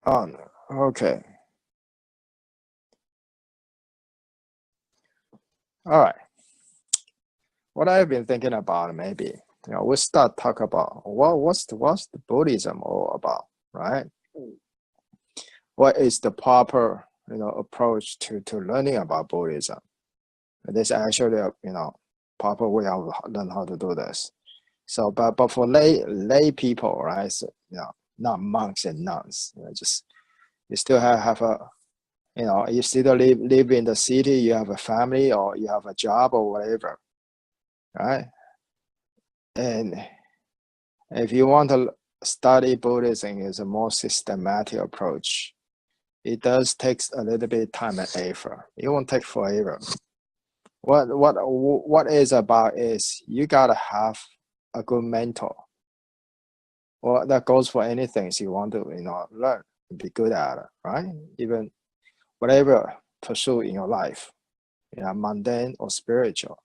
On. Okay. All right. What I've been thinking about, maybe we start talk about what's the Buddhism all about, right? What is the proper approach to learning about Buddhism? This actually proper way of learn how to do this. So, but for lay people, right? So, not monks and nuns. Just you still have a you still live in the city. You have a family or you have a job or whatever, right? And if you want to study Buddhism, is a more systematic approach. It does take a little bit of time and effort. It won't take forever. What is about is you gotta have a good mentor. Well, that goes for anything you want to learn, be good at it, right? Even whatever pursue in your life, mundane or spiritual,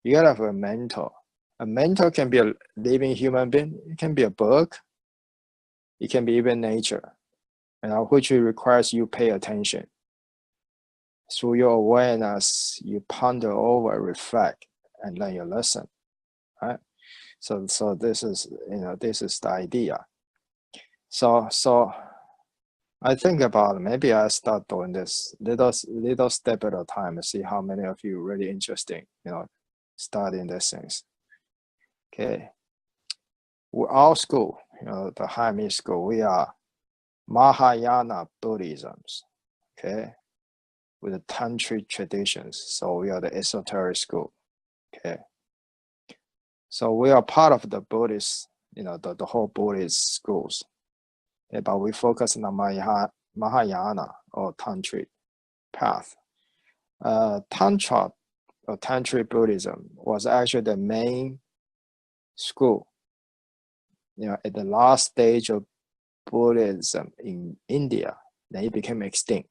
you gotta have a mentor. A mentor can be a living human being. It can be a book. It can be even nature, which requires you pay attention. Through your awareness, you ponder over, reflect, and learn your lesson, right? So this is this is the idea. So I think about maybe I start doing this little step at a time and see how many of you really interesting, studying these things. Okay. Our school, the Hami school, we are Mahayana Buddhisms, okay, with the tantric traditions. So we are the esoteric school, okay. So we are part of the Buddhist, the whole Buddhist schools, but we focus on the Mahayana or tantric path. Tantra or tantric Buddhism was actually the main school, at the last stage of Buddhism in India. Then it became extinct.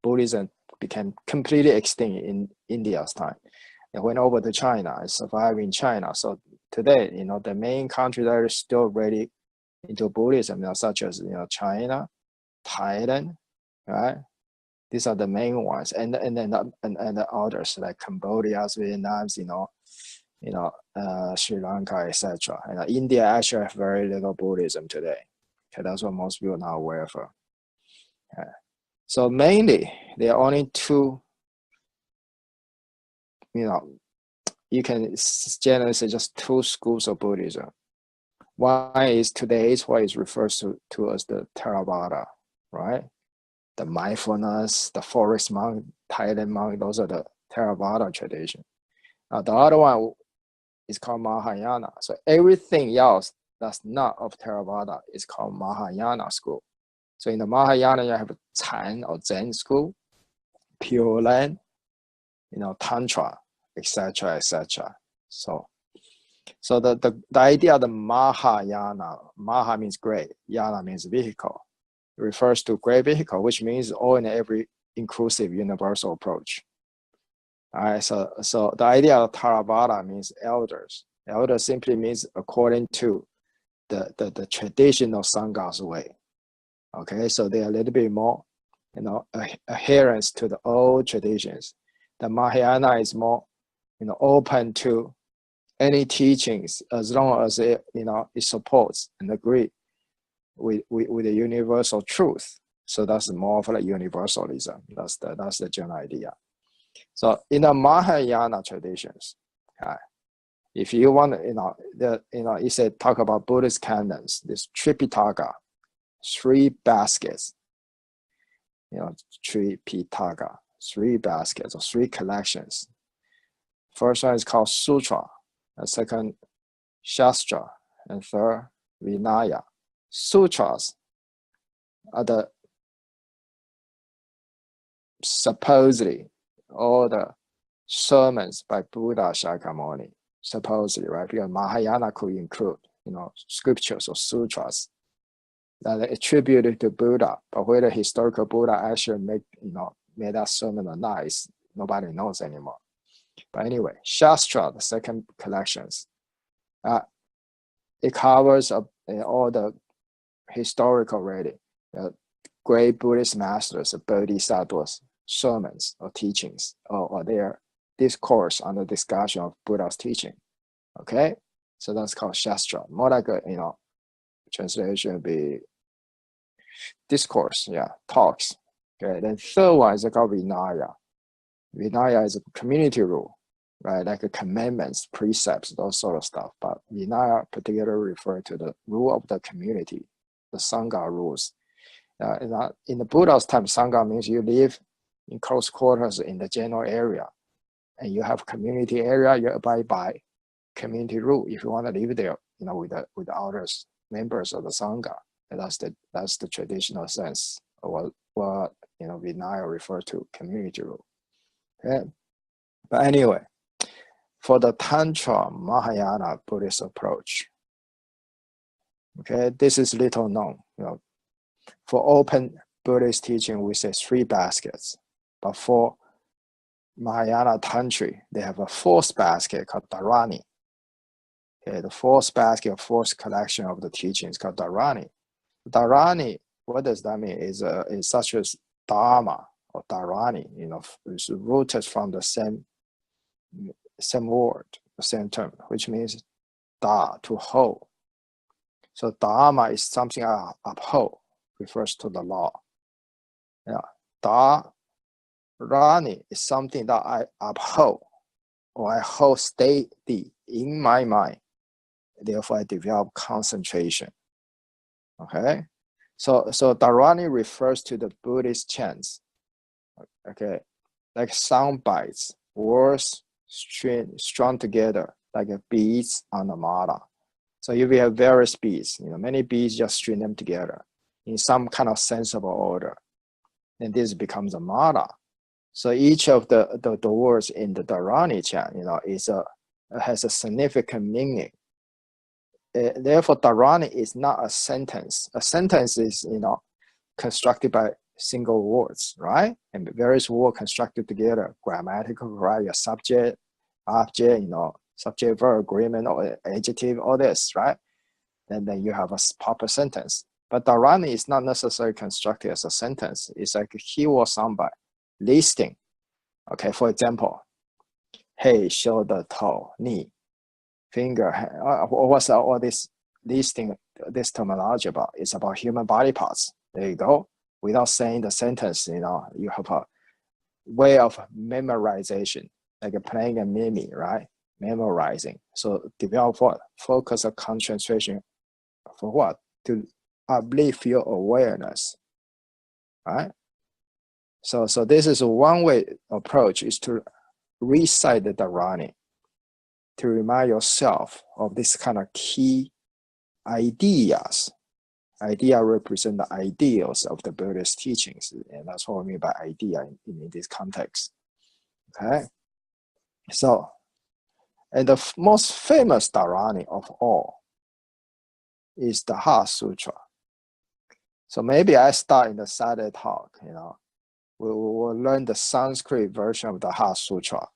Buddhism became completely extinct in India's time. It went over to China. It survived in China. So today, the main countries that are still really into Buddhism, such as China, Thailand, right? These are the main ones, and then the others like Cambodia, Vietnam, Sri Lanka, etc. And India actually have very little Buddhism today. Okay, that's what most people are not aware of. Okay. So mainly, there are only two. You can generally say just two schools of Buddhism. One is today's what is referred to as the Theravada, right? The mindfulness, the forest monk, Thailand monk, those are the Theravada tradition. The other one is called Mahayana. So everything else that's not of Theravada is called Mahayana school. So in the Mahayana, you have Chan or Zen school, Pure Land, Tantra, etc., etc. So the idea of the Mahayana, Maha means great, Yana means vehicle. It refers to great vehicle, which means all and every inclusive universal approach. All right, so the idea of Theravada means elders. Elder simply means according to the traditional Sangha's way. Okay, so they're a little bit more, adherence to the old traditions. The Mahayana is more, open to any teachings as long as it supports and agree with the universal truth. So that's more of like universalism. That's the general idea. So in the Mahayana traditions, if you want it said talk about Buddhist canons, this Tripitaka, 3 baskets, Tripitaka, 3 baskets or 3 collections. First one is called Sutra, and second Shastra, and third Vinaya. Sutras are the supposedly all the sermons by Buddha Shakyamuni, supposedly, right? Because Mahayana could include, scriptures or sutras that are attributed to Buddha, but whether historical Buddha actually made that sermon or not, nobody knows anymore. But anyway, Shastra, the second collections, it covers all the historical reading, great Buddhist masters, bodhisattvas, sermons or teachings, or their discourse on the discussion of Buddha's teaching. Okay, so that's called Shastra. More like a, translation would be discourse, yeah, talks. Okay, then third one is called Vinaya. Vinaya is a community rule, right? Like commandments, precepts, those sort of stuff. But Vinaya particularly refer to the rule of the community, the Sangha rules. In the Buddha's time, Sangha means you live in close quarters in the general area, and you have community area, you abide by community rule. If you want to live there, with the others, members of the Sangha, and that's the traditional sense of what Vinaya refer to, community rule. Okay, but anyway, for the Tantra Mahayana Buddhist approach, okay, this is little known. For open Buddhist teaching, we say 3 baskets, but for Mahayana Tantra, they have a 4th basket called Dharani. Okay, the 4th basket, 4th collection of the teachings called Dharani. Dharani, what does that mean? Is such as Dharma or Dharani, it's rooted from the same word, the same term, which means Da, to hold. So Dharma is something I uphold, refers to the law. Yeah, Dharani is something that I uphold, or I hold steady in my mind. Therefore, I develop concentration. Okay, so Dharani refers to the Buddhist chants. Okay, like sound bites, words strung together like beads on a mala. So if we have various beads, many beads, just string them together in some kind of sensible order, and this becomes a mala. So each of the words in the Dharani chant, has a significant meaning. Therefore, Dharani is not a sentence. A sentence is, constructed by single words, right? And various words constructed together, grammatical, right? Your subject, object, subject, verb, agreement, or adjective, all this, right? And then you have a proper sentence. But Dharani is not necessarily constructed as a sentence. It's like a keyword soundbite, listing. Okay, for example, hey, shoulder, toe, knee, finger, what's all this listing, this terminology about? It's about human body parts. There you go. Without saying the sentence, you have a way of memorization, like playing a mimi, right? Memorizing. So develop what? Focus on concentration for what? To uplift your awareness, right? So this is one way approach, is to recite the Dharani, to remind yourself of this kind of key ideas. Idea represent the ideals of the Buddhist teachings, and that's what I mean by idea in this context. Okay, so, and the most famous Dharani of all is the Heart Sutra. So maybe I start in the Saturday talk, we'll learn the Sanskrit version of the Heart Sutra,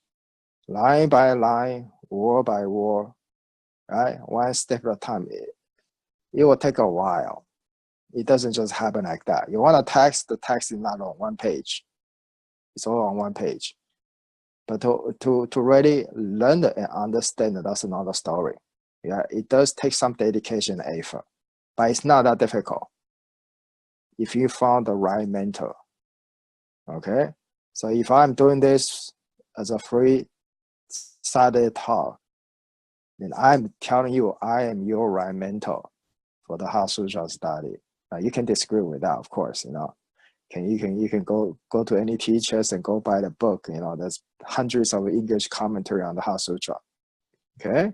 line by line, word by word, right? One step at a time. It will take a while. It doesn't just happen like that. You want a text, the text is not on one page. It's all on one page. But to really learn it and understand it, that's another story. Yeah, it does take some dedication and effort, but it's not that difficult if you found the right mentor. Okay, so if I'm doing this as a free Saturday talk, then I'm telling you I am your right mentor for the Heart Sutra study. You can disagree with that, of course. You can go to any teachers and go buy the book. There's hundreds of English commentary on the Heart Sutra. Okay,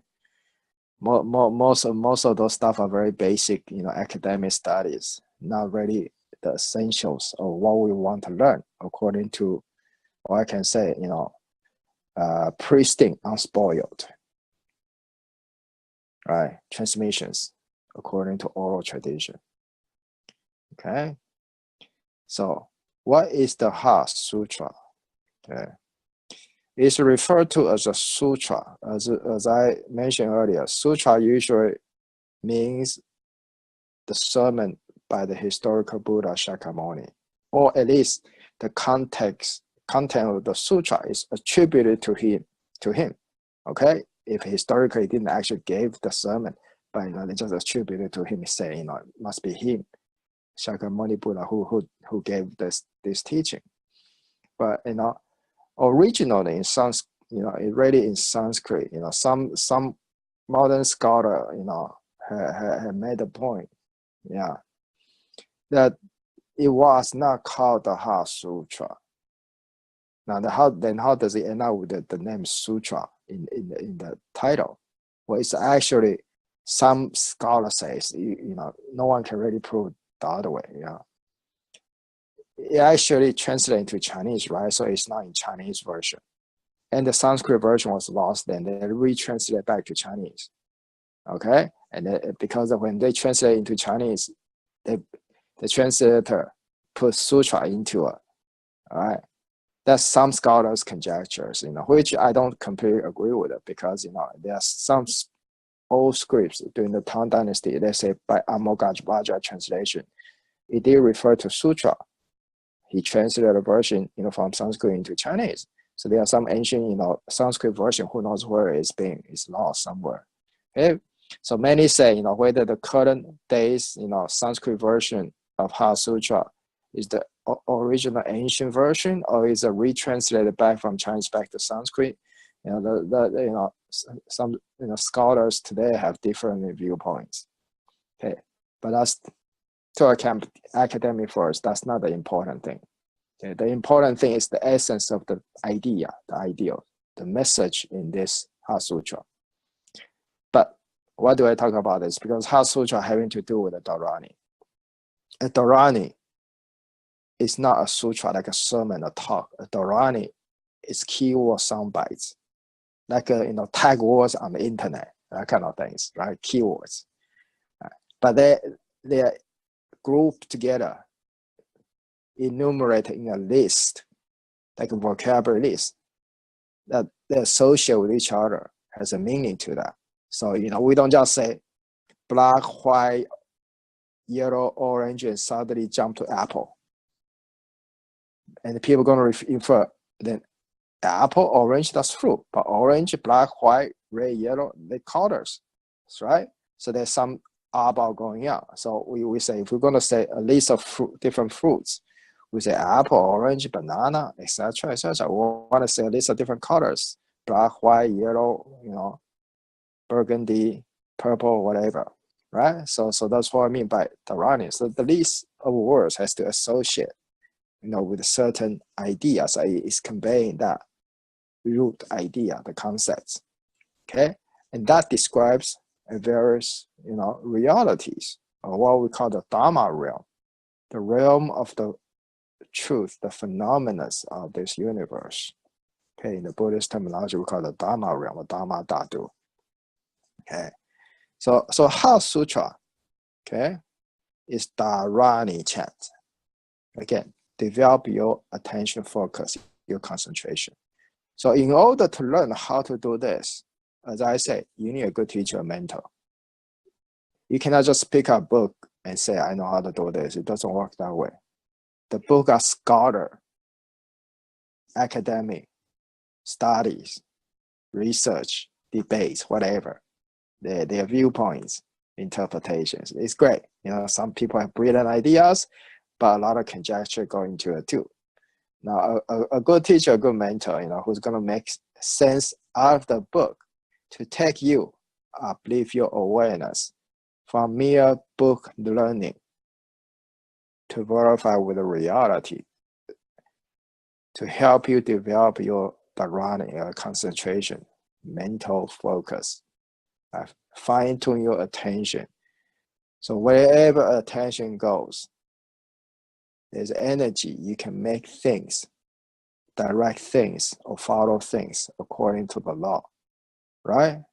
most of those stuff are very basic, academic studies, not really the essentials of what we want to learn according to, or I can say, pristine, unspoiled, right? Transmissions according to oral tradition. Okay, so what is the Heart Sutra? Okay, it's referred to as a sutra. As I mentioned earlier, sutra usually means the sermon by the historical Buddha Shakyamuni, or at least the content of the sutra is attributed to him. Okay, if historically he didn't actually give the sermon, but they just attributed to him, saying it must be him, Shakyamuni Buddha, who gave this teaching. But originally in Sanskrit, already in Sanskrit, some modern scholar, had made a point, that it was not called the Heart Sutra. Now, how does it end up with the name Sutra in the title? Well, it's actually, some scholar says, no one can really prove the other way. It actually translated into Chinese, right? So it's not in Chinese version. And the Sanskrit version was lost, then they retranslated back to Chinese. Okay? And because of when they translate into Chinese, the translator put sutra into it. All right? That's some scholars' conjectures, which I don't completely agree with it, because there are some old scripts during the Tang Dynasty, let's say by Amogajvaja translation, it did refer to sutra. He translated a version, from Sanskrit into Chinese. So there are some ancient, Sanskrit version, who knows where it's lost somewhere. Okay? So many say, whether the current days, Sanskrit version of Heart Sutra is the original ancient version, or is it retranslated back from Chinese back to Sanskrit. Some scholars today have different viewpoints. Okay, but that's to academic first. That's not the important thing. Okay? The important thing is the essence of the idea, the ideal, the message in this Heart Sutra. But why do I talk about this? Because Heart Sutra having to do with the Dharani. A Dharani is not a sutra like a sermon or talk. A Dharani is keyword sound bites, like tag words on the internet, that kind of things, right? Keywords. But they are grouped together, enumerated in a list, like a vocabulary list, that they associate with each other, has a meaning to that. So, we don't just say black, white, yellow, orange, and suddenly jump to apple. And people are going to infer, then apple, orange, that's fruit. But orange, black, white, red, yellow, they're colors, right? So there's some eyeball going out. So we say, if we're going to say a list of different fruits, we say apple, orange, banana, etc., etc. We want to say a list of different colors: black, white, yellow, burgundy, purple, whatever, right? So that's what I mean by Dharani. So the list of words has to associate, with a certain idea. So it's conveying that root idea, the concepts. Okay, and that describes various, realities, or what we call the Dharma realm, the realm of the truth, the phenomena of this universe. Okay, in the Buddhist terminology, we call it the Dharma realm, or Dharma Dhatu. Okay, so Heart Sutra, okay, is Dharani chant. Again, develop your attention focus, your concentration. So in order to learn how to do this, as I say, you need a good teacher, a mentor. You cannot just pick up a book and say, I know how to do this. It doesn't work that way. The book are scholar, academic, studies, research, debates, whatever. Their viewpoints, interpretations. It's great. Some people have brilliant ideas, but a lot of conjecture go into it too. Now, a good teacher, a good mentor, who's going to make sense out of the book to take you, uplift your awareness from mere book learning to verify with the reality, to help you develop your Dharani, concentration, mental focus, fine-tune your attention. So wherever attention goes, there's energy. You can make things, direct things, or follow things according to the law, right?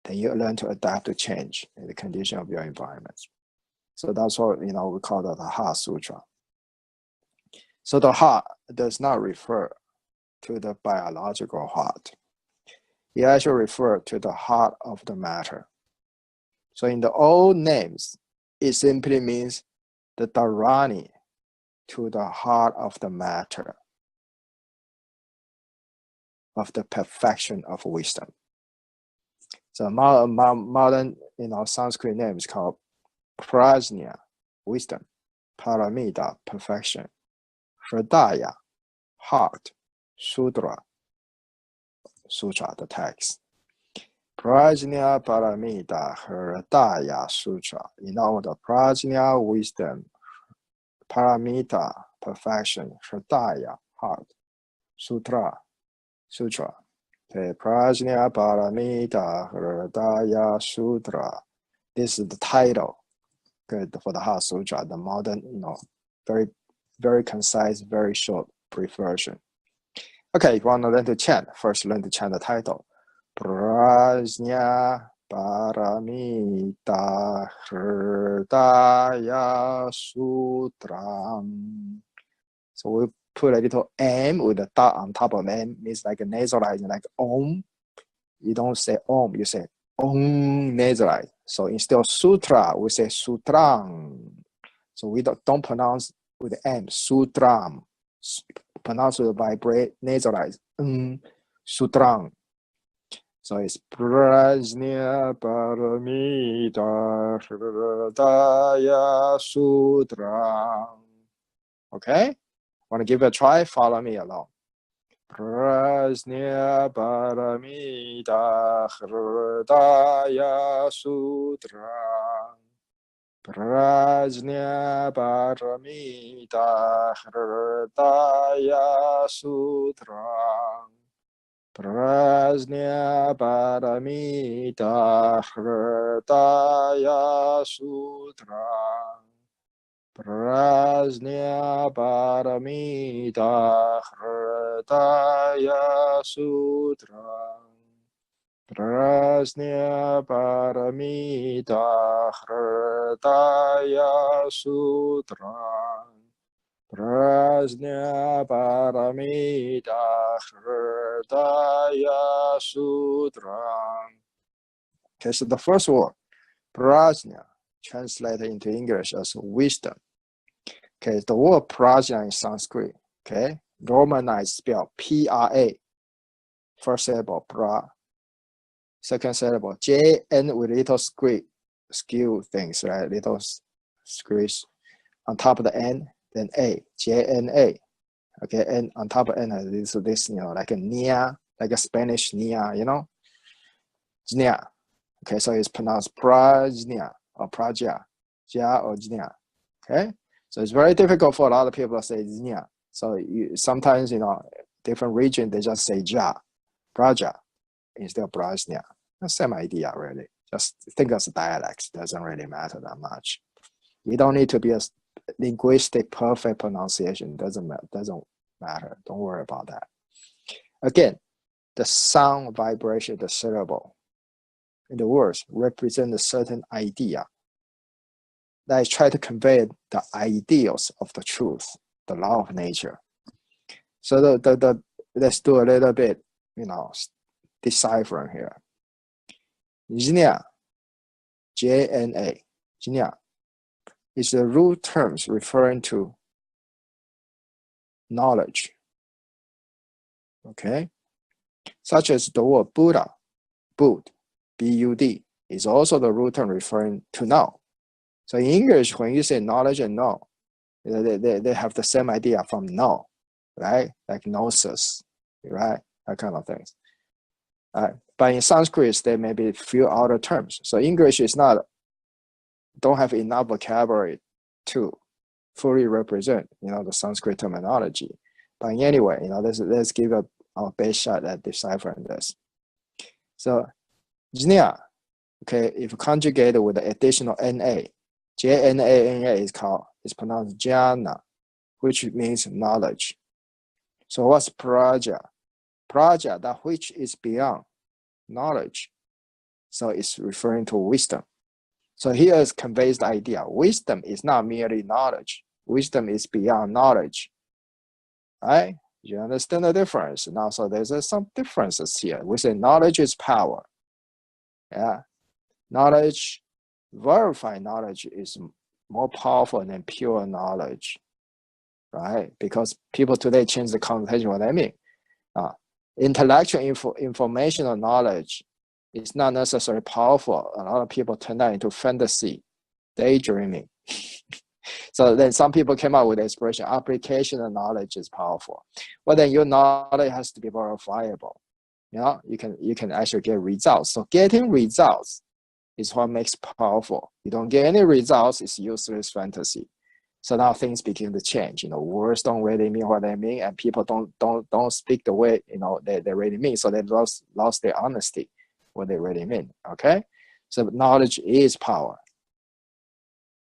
Then you learn to adapt to change in the condition of your environment. So that's what we call that the Heart Sutra. So the heart does not refer to the biological heart. It actually refers to the heart of the matter. So in the old names, it simply means the dharani, to the heart of the matter, of the perfection of wisdom. So modern, Sanskrit name is called prajna, wisdom, paramita, perfection, hridaya, heart, sutra, the text. Prajna, paramita, hridaya, sutra. The prajna, wisdom, paramita, perfection, hridaya, heart, sutra. Okay, prajna, paramita, hridaya, sutra. This is the title, okay, for the Heart Sutra, the modern, very, very concise, very short, brief version. Okay, if you want to learn to chant, first learn to chant the title. Prajna Paramita Hridaya Sutram. So we put a little M with a dot on top of M, means like a nasalizing, like Om. You don't say Om, you say Om nasalized. So instead of sutra, we say sutram. So we don't pronounce with M, sutram. Pronounce with vibrate, nasalized, sutram. So it's prajna paramita hridaya sutram. Okay? Want to give it a try? Follow me along. Prajna paramita hridaya sutram. Prajna paramita hridaya sutram. Prajna paramita hridaya sutram. Prajna paramita hridaya sutram. Prajna paramita hridaya sutram. Prajna paramita hridaya sutram. Okay, so the first word, prajna, translated into English as wisdom. Okay, the word prajna in Sanskrit, okay, romanized spell P-R-A. First syllable, pra. Second syllable, J-N with little skew things, right? Little squish on top of the N, then A, J-N-A. Okay, and on top of N, this like a nia, like a Spanish nia, Jnia. Okay, so it's pronounced prajna or praja, ja or jnia. Okay, so it's very difficult for a lot of people to say jnia. So sometimes, different region, they just say ja, praja, instead of prajna. Same idea, really. Just think as a dialect. Doesn't really matter that much. You don't need to be a linguistic perfect pronunciation. Doesn't matter. Don't worry about that. Again, the sound vibration, the syllable in the words represent a certain idea that is trying to convey the ideals of the truth, the law of nature. So let's do a little bit, deciphering here. Jna, J-N-A, Jna, is the root terms referring to knowledge. Okay, such as the word Buddha, Bud, B-U-D, is also the root term referring to know. So in English, when you say knowledge and know, they have the same idea from know, right? Like gnosis, right? That kind of things. But in Sanskrit, there may be a few other terms. So English is don't have enough vocabulary to fully represent, the Sanskrit terminology. But anyway, let's give our best shot at deciphering this. So jna, okay, if conjugated with the additional na, J-N-A-N-A is pronounced jnana, which means knowledge. So what's praja? Praja, that which is beyond knowledge. So it's referring to wisdom. So here is conveys the idea. Wisdom is not merely knowledge. Wisdom is beyond knowledge. Right? You understand the difference? Now, so there's some differences here. We say knowledge is power. Yeah. Knowledge, verified knowledge is more powerful than pure knowledge, right? Because people today change the connotation. What I mean, intellectual informational knowledge is not necessarily powerful. A lot of people turn that into fantasy, daydreaming. So then some people came up with the expression, application knowledge is powerful. Well, then your knowledge has to be verifiable. You know, you can actually get results. So getting results is what makes powerful. You don't get any results, it's useless fantasy. So now things begin to change. You know, words don't really mean what they mean, and people don't speak the way they really mean. So they lost their honesty, what they really mean. Okay, so knowledge is power.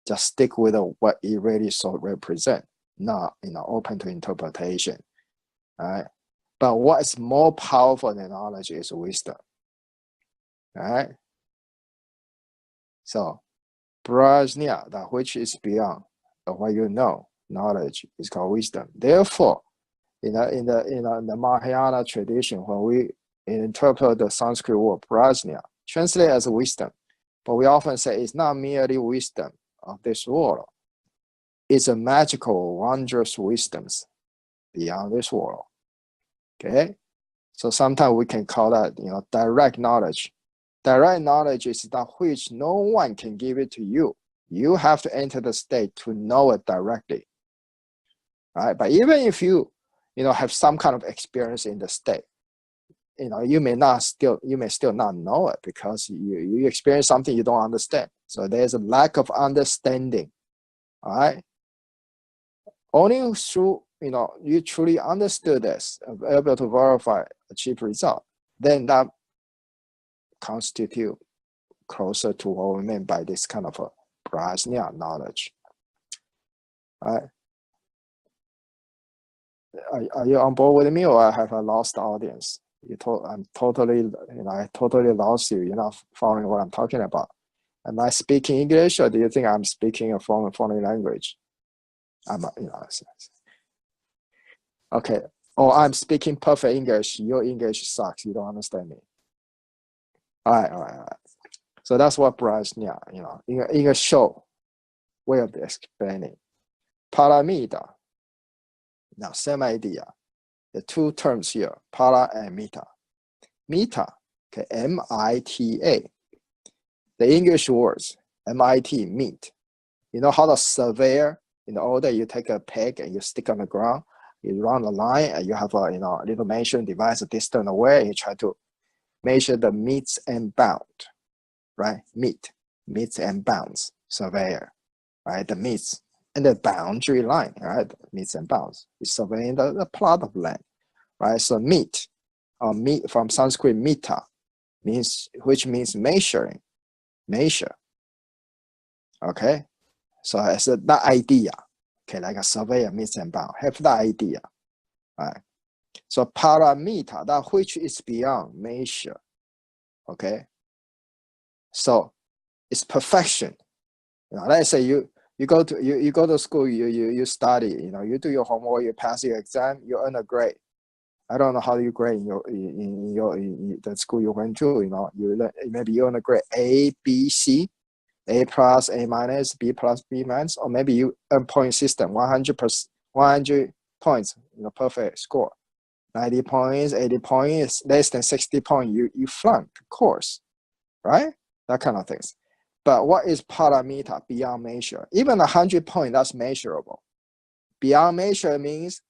Just stick with what it really so represent, not open to interpretation. All right, but what is more powerful than knowledge is wisdom. All right, so prajna, that which is beyond what you know, knowledge is called wisdom. Therefore, in the Mahayana tradition, when we interpret the Sanskrit word prajna, translate as wisdom, but we often say it's not merely wisdom of this world. It's a magical, wondrous wisdoms beyond this world. Okay, so sometimes we can call that direct knowledge. Direct knowledge is that which no one can give it to you. You have to enter the state to know it directly. Right? But even if you have some kind of experience in the state, you may still not know it because you experience something you don't understand. So there's a lack of understanding. All right. Only through you truly understood this, able to verify, achieve result, then that constitute closer to what we mean by this kind of a prajna knowledge. All right. Are you on board with me, or I have a lost audience? I totally lost you. You're not following what I'm talking about. Am I speaking English, or do you think I'm speaking a foreign language? Okay. Or I'm speaking perfect English. Your English sucks. You don't understand me. All right. So that's what prajna, in a show way of explaining. Paramita. Now, same idea. The two terms here, para and mita. Mita, okay, M-I-T-A. The English words, M-I-T, meet. You know how the surveyor, in the old day, you take a peg and you stick on the ground, you run a line, and you have a little measuring device a distance away, and you try to measure the meets and bound, right? Meets and bounds, surveyor, right? The meets and the boundary line, right? Meets and bounds. It's surveying the plot of land, right? So meet from Sanskrit mita, which means measuring, measure. Okay, so it's that idea. Okay, like a surveyor meets and bound, have that idea, right? So paramita, that which is beyond measure. Okay, so it's perfection. Let's say you go to school, you study, you do your homework, you pass your exam, you earn a grade. I don't know how you grade in the school you went to. Maybe you earn a grade A, B, C, A plus, A minus, B plus, B minus, or maybe you earn point system, 100%, 100 points, perfect score. 90 points, 80 points, less than 60 points, you flunk the course, right? That kind of things. But what is paramita, beyond measure? Even 100 points, that's measurable. Beyond measure means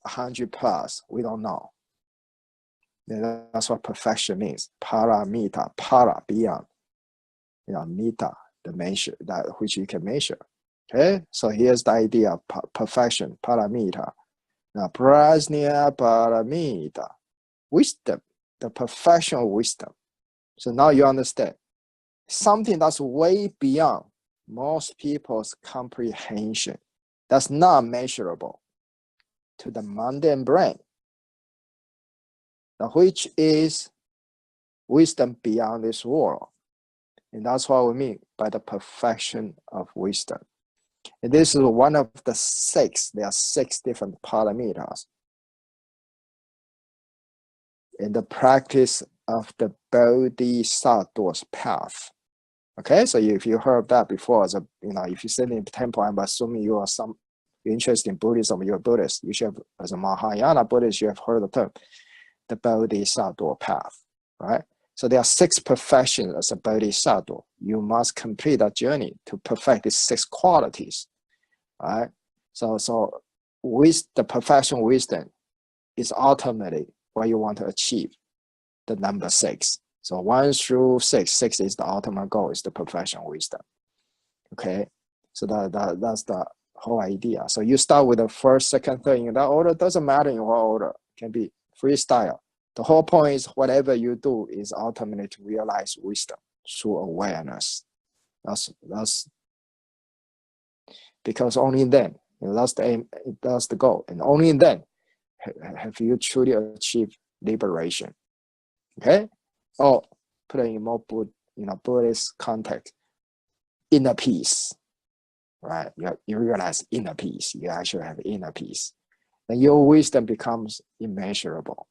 100 plus, we don't know. That's what perfection means. Paramita, para, beyond. Mita, the measure, that which you can measure. Okay, so here's the idea of perfection, paramita. Now, prajna paramita, wisdom, the perfection of wisdom. So now you understand something that's way beyond most people's comprehension. That's not measurable to the mundane brain, which is wisdom beyond this world. And that's what we mean by the perfection of wisdom. And this is one of the 6. There are 6 different paramitas in the practice of the Bodhisattva's path. Okay, so if you heard that before, as a, if you sit in the temple, I'm assuming you're interested in Buddhism, you're a Buddhist. You should have, as a Mahayana Buddhist, you have heard the term, the Bodhisattva path, right? So there are 6 perfections as a Bodhisattva. You must complete that journey to perfect these 6 qualities, right? So with the perfection wisdom is ultimately what you want to achieve, the number 6. So 1 through 6, 6 is the ultimate goal, is the perfection wisdom. Okay, so that's the whole idea. So you start with the first, second, third in that order. Doesn't matter in what order. It can be freestyle. The whole point is whatever you do is ultimately to realize wisdom through awareness. That's because only then, that's the aim, that's the goal, and only then have you truly achieved liberation. Okay, or put it in more Buddhist context, inner peace. Right, you realize inner peace. You actually have inner peace, and your wisdom becomes immeasurable.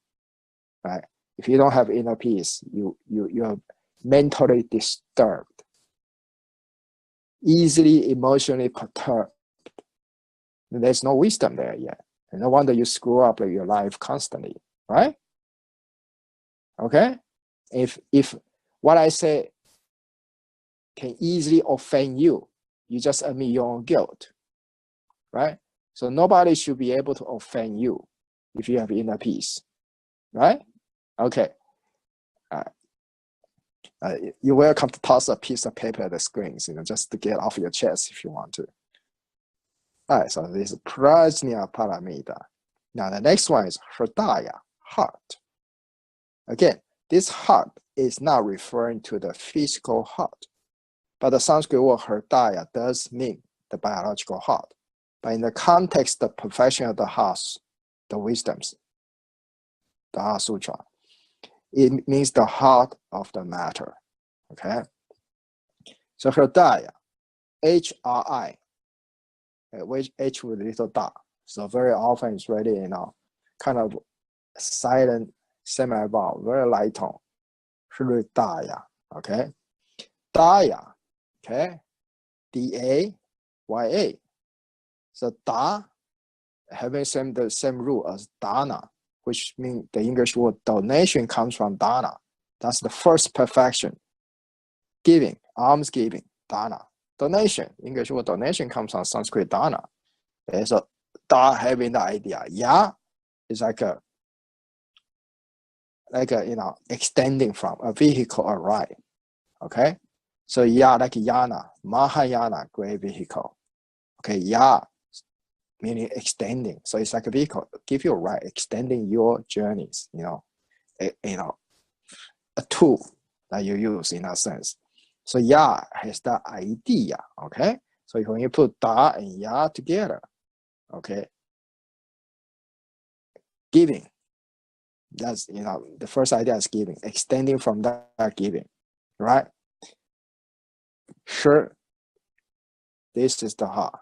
Right, if you don't have inner peace, you're mentally disturbed, easily emotionally perturbed. There's no wisdom there yet, and no wonder you screw up your life constantly. Right? Okay, if what I say can easily offend you, you just admit your own guilt. Right? So nobody should be able to offend you if you have inner peace. Right? Okay. You're welcome to toss a piece of paper at the screens, just to get off your chest if you want to. All right, so this is Prajna Paramita. Now the next one is Hridaya, heart. Again, this heart is not referring to the physical heart, but the Sanskrit word Hridaya does mean the biological heart. But in the context of perfection of the heart, the wisdoms, the Heart Sutra, it means the heart of the matter. Okay? So Hridaya, H-R-I, which H with little dot. So very often it's really, kind of silent semi-vowel, very light tone. Hridaya, okay? Daya, okay? D-A-Y-A. So da, having the same root as dana, which means the English word donation comes from dana. That's the first perfection. Giving, alms giving, dana. Donation, English word donation comes from Sanskrit dana. Okay, so da having the idea. Ya is like a extending from a vehicle, a ride. Okay, so ya like yana, Mahayana, great vehicle. Okay, ya meaning extending. So it's like a vehicle, give you a ride, extending your journeys. A tool that you use in that sense. So ya has that idea. Okay, so when you put da and ya together, okay, giving. That's the first idea is giving, extending from that giving, right? Sure, this is the heart.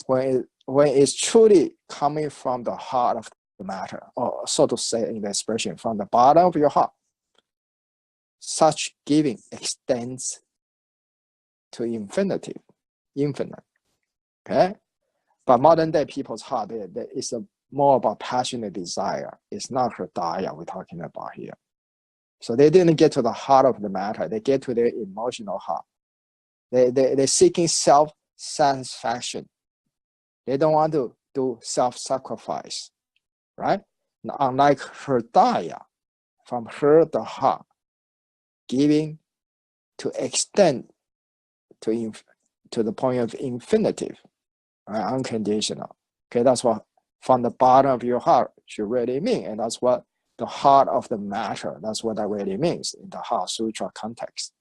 When it's truly coming from the heart of the matter, or so to say in the expression, from the bottom of your heart, such giving extends to infinite. Okay, but modern day people's heart, it's more about passionate desire. It's not Hridaya we're talking about here. So they didn't get to the heart of the matter. They get to their emotional heart. They're seeking self-satisfaction. They don't want to do self-sacrifice, right? Now, unlike Hridaya, from her, the heart, giving to extend to the point of infinitive, right? Unconditional. Okay, that's what from the bottom of your heart should really mean. And that's what the heart of the matter, that's what that really means in the Heart Sutra context.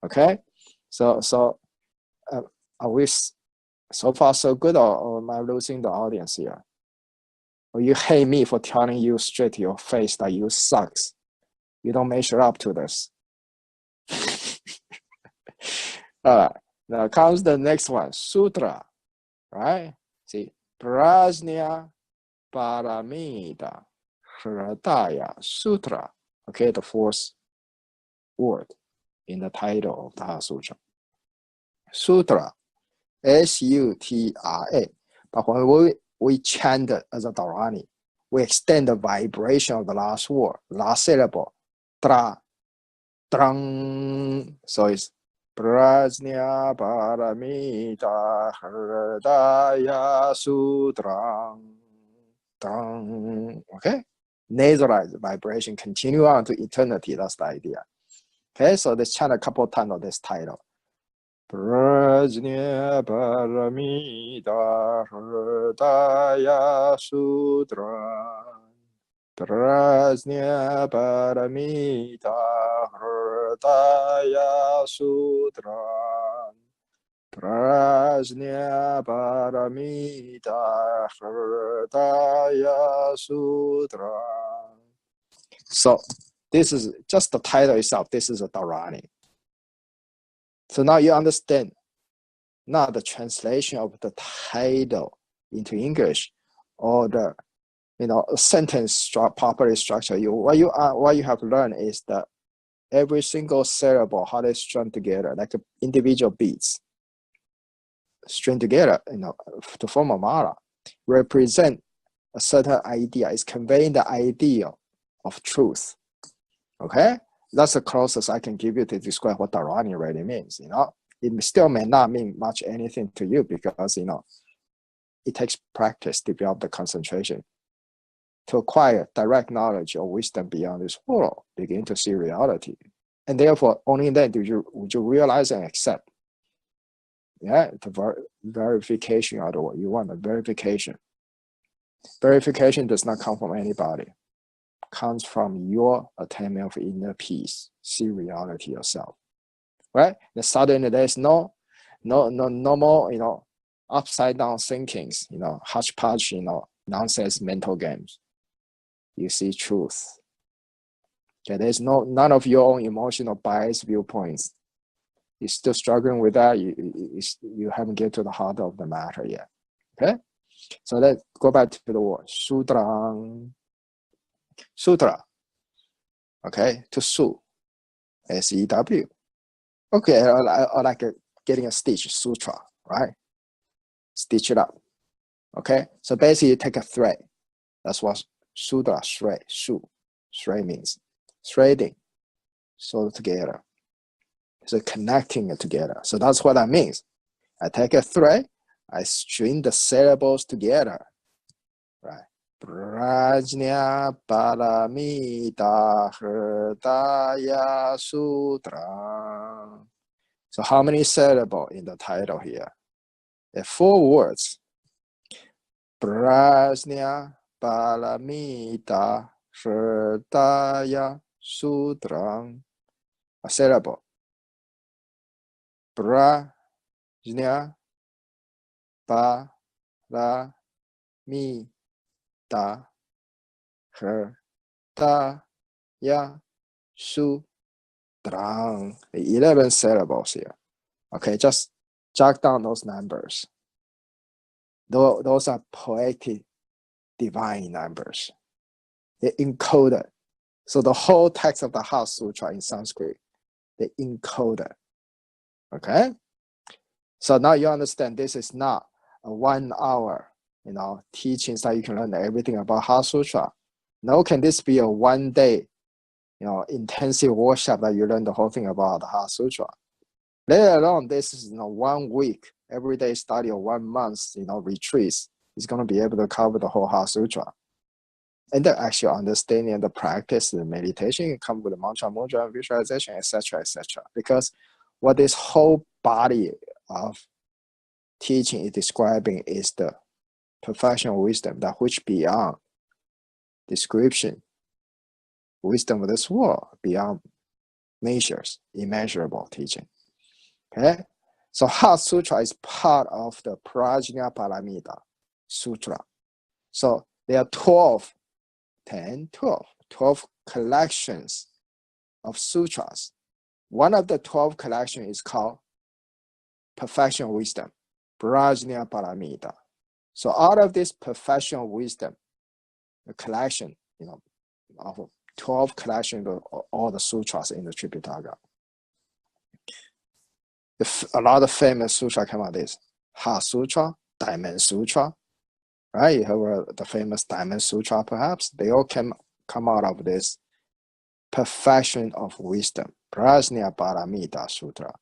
Okay, so are we so far so good, or am I losing the audience here? Or you hate me for telling you straight to your face that you sucks, you don't measure up to this? All right, now comes the next one, Sutra, right? See, Prajna Paramita Hridaya Sutra. Okay, the fourth word. in the title of the Heart Sutra. Sutra, S-U-T-R-A. But when we chant it as a Dharani, we extend the vibration of the last word, last syllable. Tra, drang. So it's Prajna Paramita Hridaya Sutrang. Drang. Okay? Nasalized vibration continue on to eternity. That's the idea. Okay, so let's chant a couple of times of this title. Prajna Paramita Hridaya Sutrang. Prajna Paramita Hridaya Sutrang. Prajna Paramita Hridaya Sutrang. So this is just the title itself. This is a Dharani. So now you understand not the translation of the title into English or the sentence properly structure. What you have learned is that every single syllable, how they strung together, like individual beats, string together, to form a mala, represent a certain idea. It's conveying the idea of truth. Okay, that's the closest I can give you to describe what Dharani really means. It still may not mean much anything to you because it takes practice to develop the concentration to acquire direct knowledge or wisdom beyond this world, begin to see reality, and therefore only then would you realize and accept. Yeah, the verification of the word. You want a verification. Verification does not come from anybody. Comes from your attainment of inner peace, see reality yourself, right? And suddenly there's no more upside down thinkings, hodgepodge, nonsense mental games. You see truth. Okay, there's none of your own emotional bias viewpoints. You're still struggling with that. You haven't get to the heart of the matter yet. Okay, so let's go back to the word Sutrang. Sutra, okay, to sew, S-E-W. Okay, I like getting a stitch, sutra, right? Stitch it up, okay? So basically you take a thread. That's what sutra, thread, thread means. Threading, sew together. So connecting it together. So that's what that means. I take a thread, I string the syllables together, right? Prajna Paramita Hridaya Sutra. So how many syllables in the title here? There are 4 words. Prajna Paramita Hridaya Sutra. A syllable. Prajna Paramita Hridaya Sutrang. 11 syllables here. Okay, just jot down those numbers. Those are poetic, divine numbers. They're encoded. So the whole text of the Heart Sutra in Sanskrit, they encoded. Okay? So now you understand this is not a 1 hour teachings that you can learn everything about Heart Sutra. No, can this be a 1 day, intensive workshop that you learn the whole thing about the Heart Sutra? Let alone this is 1 week, everyday study or 1 month, retreats is going to be able to cover the whole Heart Sutra. And the actual understanding and the practice, the meditation can come with the mantra, mudra, visualization, etc., etc. Because what this whole body of teaching is describing is the perfection of wisdom, that which beyond description, wisdom of this world, beyond measures, immeasurable teaching. Okay? So Heart Sutra is part of the Prajna Paramita Sutra. So there are 12 collections of sutras. One of the 12 collections is called Perfection of Wisdom, Prajna Paramita. So out of this Perfection of Wisdom, the collection, of 12 collections of all the sutras in the Tripitaka. A lot of famous sutra come out of this. Heart Sutra, Diamond Sutra, right? You heard the famous Diamond Sutra, perhaps? They all come out of this perfection of wisdom. Prajna Paramita Sutra.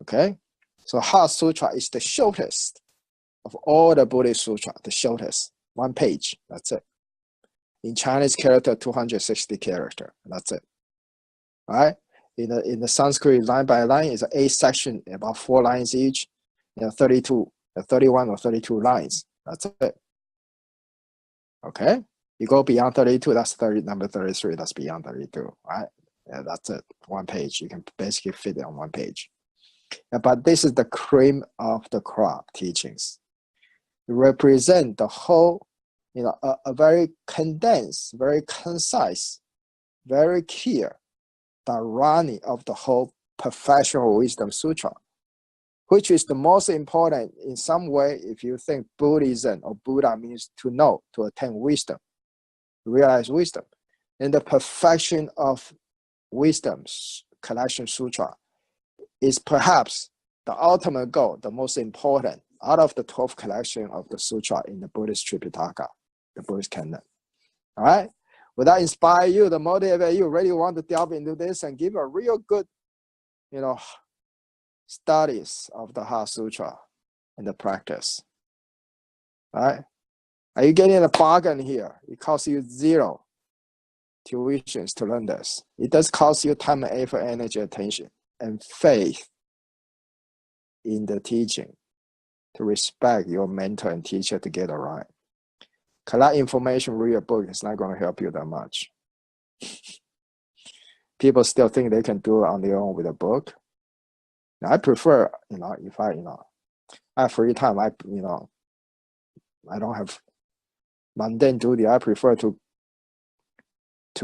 Okay? So Heart Sutra is the shortest of all the Buddhist sutra, the shortest. 1 page, that's it. In Chinese character, 260 character, that's it. All right? In the Sanskrit, line by line, is 8 sections, about 4 lines each, 31 or 32 lines. That's it. Okay? You go beyond 32, that's number 33, that's beyond 32, right? Yeah, that's it, 1 page. You can basically fit it on 1 page. Yeah, but this is the cream of the crop teachings. It represent the whole, a very condensed, very concise, very clear dharani of the whole professional wisdom sutra, which is the most important in some way. If you think Buddhism or Buddha means to know, to attain wisdom, realize wisdom, and the perfection of wisdom's collection sutra is perhaps the ultimate goal, the most important out of the 12 collection of the sutra in the Buddhist Tripitaka, the Buddhist canon. All right? Will that inspire you, to motivate you, really want to delve into this and give a real good, studies of the Heart Sutra and the practice? All right? Are you getting a bargain here? It costs you 0 tuitions to learn this. It does cost you time, effort, energy, attention, and faith in the teaching to respect your mentor and teacher to get it right. Collect information, read a book, it's not going to help you that much. People still think they can do it on their own with a book. Now, I prefer, if I have free time, I don't have mundane duty, I prefer to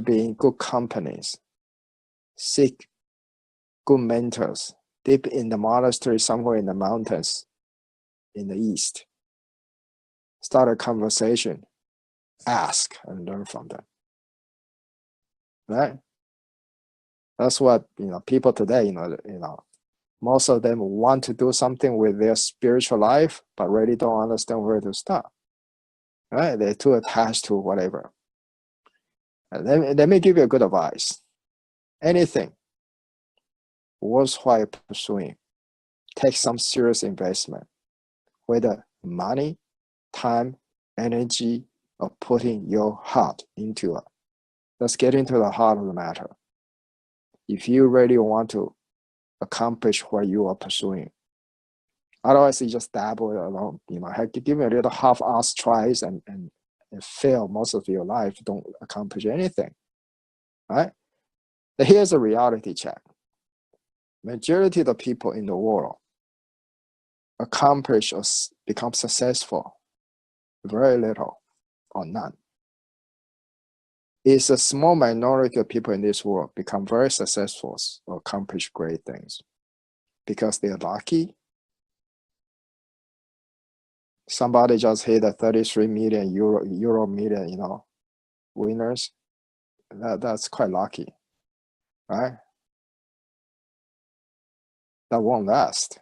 be in good companies, seek good mentors, deep in the monastery, somewhere in the mountains, in the east. Start a conversation, ask and learn from them. Right? That's what people today, most of them want to do something with their spiritual life, but really don't understand where to start. Right? They're too attached to whatever. And let me give you a good advice. Anything worthwhile pursuing, take some serious investment, whether money, time, energy, or putting your heart into it. Let's get into the heart of the matter. If you really want to accomplish what you are pursuing, otherwise you just dabble along, have to give it a little half-assed tries and fail most of your life, don't accomplish anything, right? But here's a reality check. Majority of the people in the world accomplish or become successful very little or none. It's a small minority of people in this world become very successful or accomplish great things because they're lucky. Somebody just hit a 33 million euro million, winners. That's quite lucky, right? That won't last.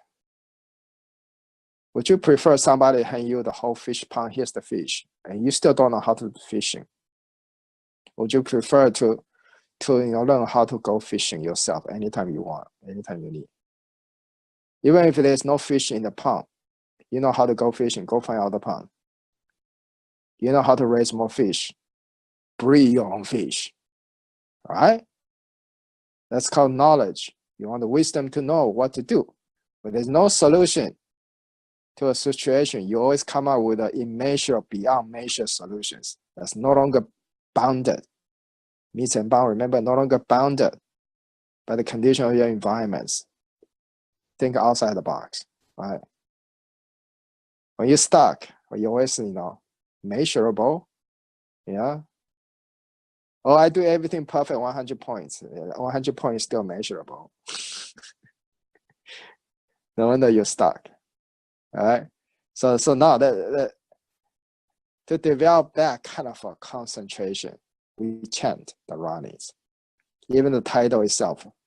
Would you prefer somebody hand you the whole fish pond, here's the fish, and you still don't know how to do fishing? Would you prefer to learn how to go fishing yourself anytime you want, anytime you need? Even if there's no fish in the pond, you know how to go fishing, go find out the pond. You know how to raise more fish, breed your own fish, right? That's called knowledge. You want the wisdom to know what to do. But there's no solution to a situation. You always come up with an immeasurable, beyond measure solutions that's no longer bounded. Meets and bound, remember, no longer bounded by the condition of your environments. Think outside the box, right? When you're stuck, when you're always, measurable, yeah. Oh, I do everything perfect, 100 points. 100 points still measurable. No wonder you're stuck, all right? So now to develop that kind of a concentration, we chant the Ranis. Even the title itself,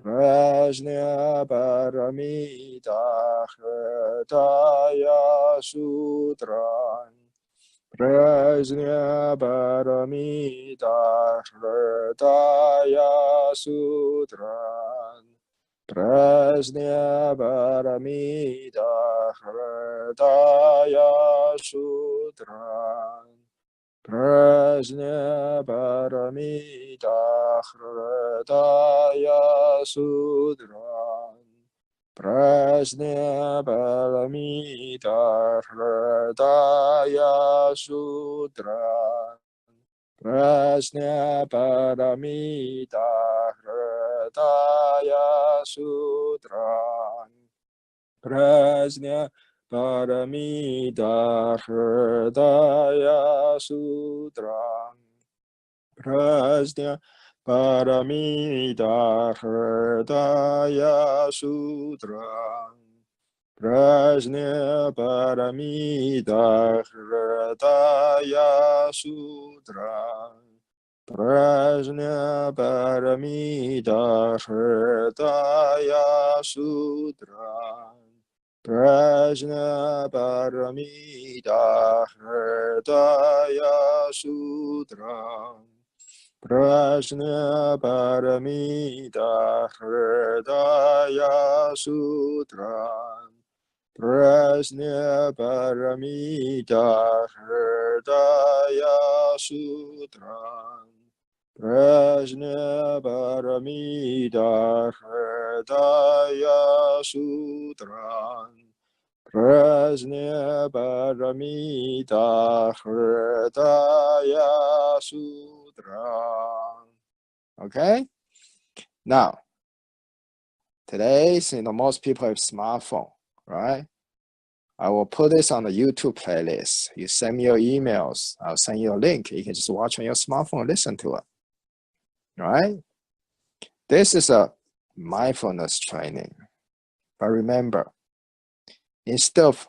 Prajna Paramita Hridaya Sudran. Prajna Paramita Hridaya Sudran. Prajna Paramita Hridaya Sudran. Prajna Paramita Hridaya Sudran. Prajna Paramita Hridaya Sudran. Prajna Paramita Hridaya Sudran. Prajna Paramita Hridaya Sudran. Prajna Paramita Hridaya Sudran. Prajna Paramita Hridaya Sudran. Prajna Paramita Hridaya Sudran. Prajna Paramita Hridaya Sudran. Prajna Paramita Hridaya Sudran. Prajna Paramita Hridaya Sudran. Prajna Paramita Hridaya Sudran. Prajna Paramita Hridaya Sudran. Okay? Now, today's, most people have smartphone, right? I will put this on the YouTube playlist. You send me your emails. I'll send you a link. You can just watch on your smartphone, listen to it. Right? This is a mindfulness training. But remember, instead of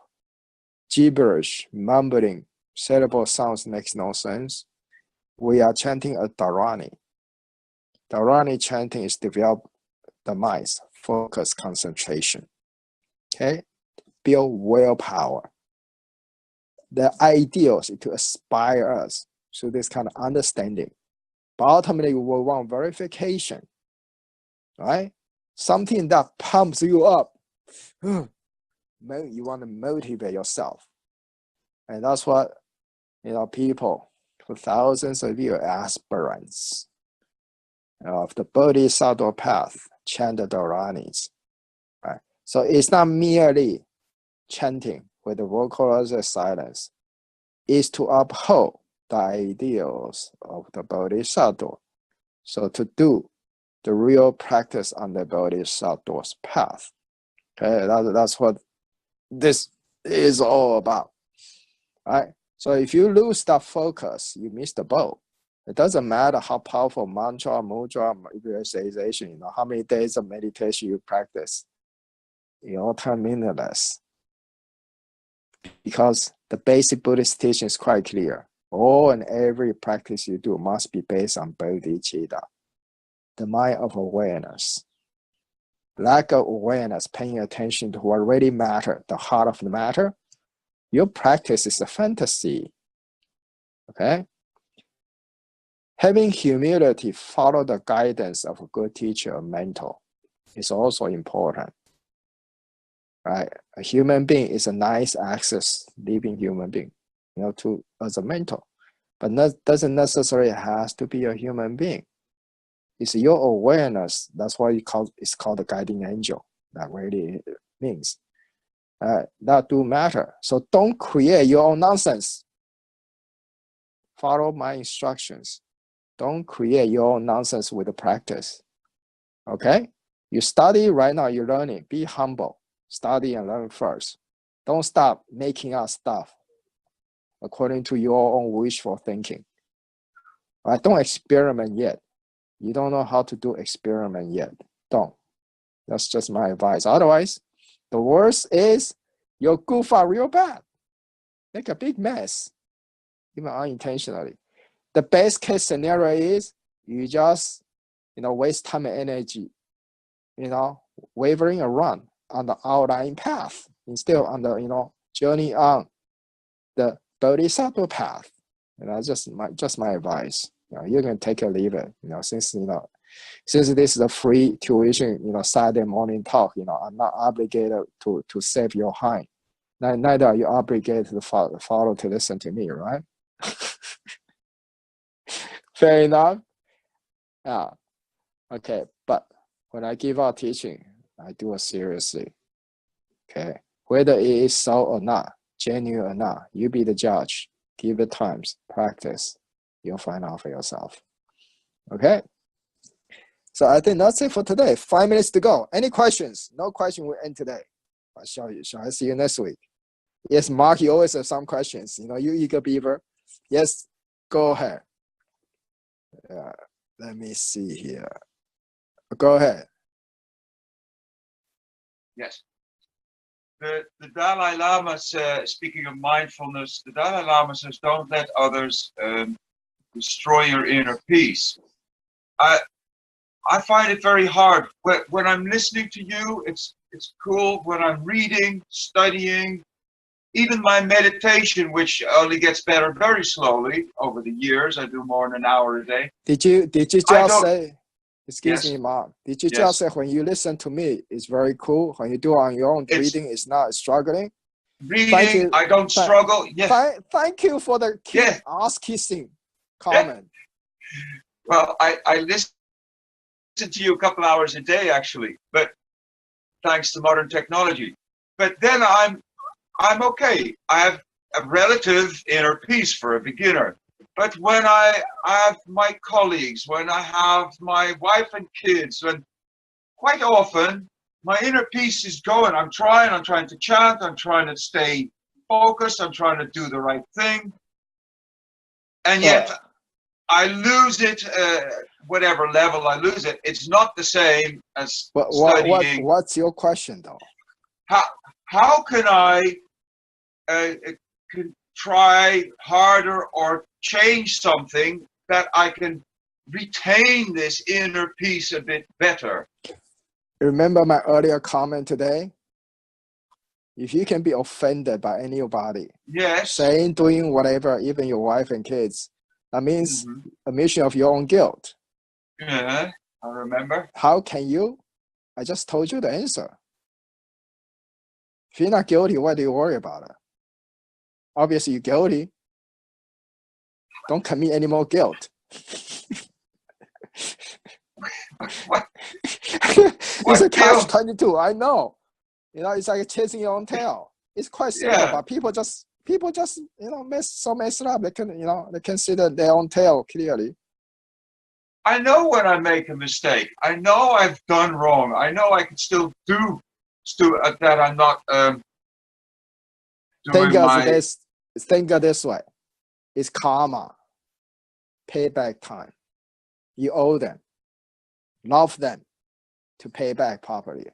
gibberish, mumbling, syllable sounds makes no sense, we are chanting a Dharani. Dharani chanting is develop the mind's focus, concentration. Okay? Build willpower. The ideal is to aspire us to this kind of understanding. But ultimately, we will want verification, right? Something that pumps you up. You want to motivate yourself. And that's what, people, for thousands of years, aspirants of the Bodhisattva path, chant the Dharanis, right? So it's not merely chanting with the vocalizer silence. It's to uphold the ideals of the Bodhisattva. So to do the real practice on the Bodhisattva's path. Okay, that's what this is all about, right? So if you lose that focus, you miss the boat. It doesn't matter how powerful mantra, mudra, visualization, how many days of meditation you practice, all turn meaningless. Because the basic Buddhist teaching is quite clear. All and every practice you do must be based on bodhicitta, the mind of awareness. Lack of awareness, paying attention to what really matters, the heart of the matter, your practice is a fantasy. Okay? Having humility, follow the guidance of a good teacher or mentor is also important. Right? A human being is a nice access, living human being, as a mentor. But doesn't necessarily has to be a human being. It's your awareness. That's why it's called the guiding angel. That really means. That do matter. So don't create your own nonsense. Follow my instructions. Don't create your own nonsense with the practice. Okay? You study right now, you're learning. Be humble. Study and learn first. Don't stop making up stuff according to your own wishful thinking. Right? Don't experiment yet. You don't know how to do experiment yet. Don't. That's just my advice. Otherwise, the worst is you'll goof up real bad. Make a big mess, even unintentionally. The best case scenario is you just, waste time and energy wavering around on the outlying path instead on the, journey on the bodhisattva path. Just my advice. You can take it or leave it. Since this is a free tuition, Saturday morning talk, I'm not obligated to save your hind. Neither are you obligated to follow to listen to me, right? Fair enough. Yeah. Okay, but when I give out teaching, I do it seriously. Okay, whether it is so or not, genuine or not, you be the judge. Give it times, practice. You'll find out for yourself. Okay. So I think that's it for today. 5 minutes to go. Any questions? No question will end today. Shall I see you next week? Yes, Mark, you always have some questions. You eager beaver. Yes, go ahead. Let me see here. Go ahead. Yes. The Dalai Lama says, speaking of mindfulness, the Dalai Lama says, don't let others destroy your inner peace. I find it very hard. When I'm listening to you, it's cool. When I'm reading, studying, even my meditation, which only gets better very slowly over the years. I do more than an hour a day. Did you just say, excuse yes. me, Mark, did you yes. just say when you listen to me, it's very cool. When you do it on your own, reading is not struggling? Reading, I don't struggle. Yes. Thank you for the ass kissing comment. Well, I listen to you a couple hours a day, actually, but thanks to modern technology. But then I'm okay. I have a relative inner peace for a beginner. But when I have my colleagues, when I have my wife and kids, when quite often my inner peace is going, I'm trying to chant, I'm trying to stay focused, I'm trying to do the right thing. And yet I lose it, whatever level I lose it. It's not the same as studying. What's your question though? How can I try harder or change something that I can retain this inner peace a bit better? Remember my earlier comment today? If you can be offended by anybody, saying, doing whatever, even your wife and kids, that means admission of your own guilt. Yeah, I remember. How can you? I just told you the answer. If you're not guilty, why do you worry about it? Obviously, you're guilty. Don't commit any more guilt. What? It's a catch-22. I know. It's like chasing your own tail. It's quite simple, but people just mess it up. They can see their own tail clearly. I know when I make a mistake. I know I've done wrong. I know I can still do that. I'm not Think of this way. It's karma. Payback time. You owe them. Love them to pay back properly.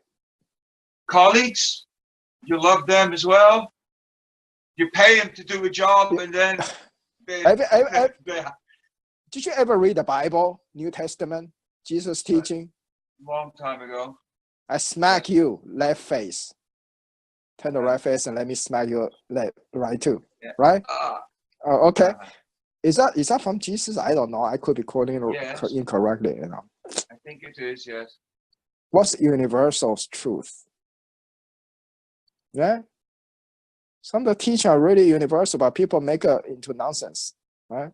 Colleagues, you love them as well. You pay them to do a job, and then did you ever read the Bible, New Testament, Jesus teaching? Long time ago. I smack you left face. Turn the right face and let me smack your right too. Right? Okay. Is that from Jesus? I don't know. I could be quoting it incorrectly. I think it is. Yes. What's universal truth? Yeah. Some of the teachings are really universal, but people make it into nonsense. Right?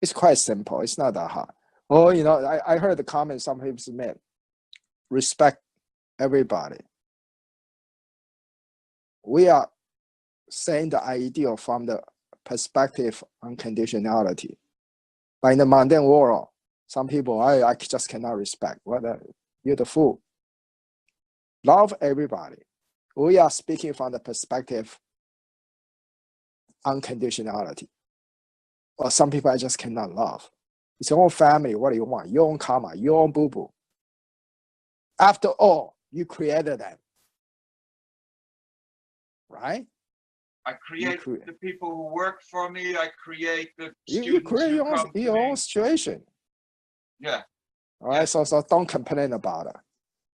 It's quite simple. It's not that hard. I heard the comment some people made. Respect everybody. We are saying the ideal from the perspective on conditionality. But in the mundane world, some people, I just cannot respect. You're the fool. Love everybody. We are speaking from the perspective on conditionality. Or some people I just cannot love. It's your own family. What do you want? Your own karma, your own boo-boo. After all, you created them. Right? I create the people who work for me. I create the students you create who come your own situation. Yeah. All right, Yes. so don't complain about it.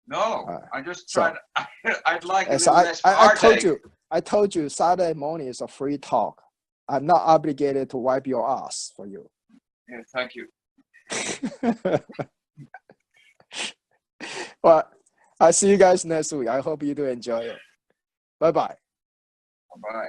No, Right. I'm just So- trying to, I'd like a So little less I heartache. told you Saturday morning is a free talk. I'm not obligated to wipe your ass for you. Yeah, thank you. Well, I'll see you guys next week. I hope you do enjoy it. Bye-bye. Bye.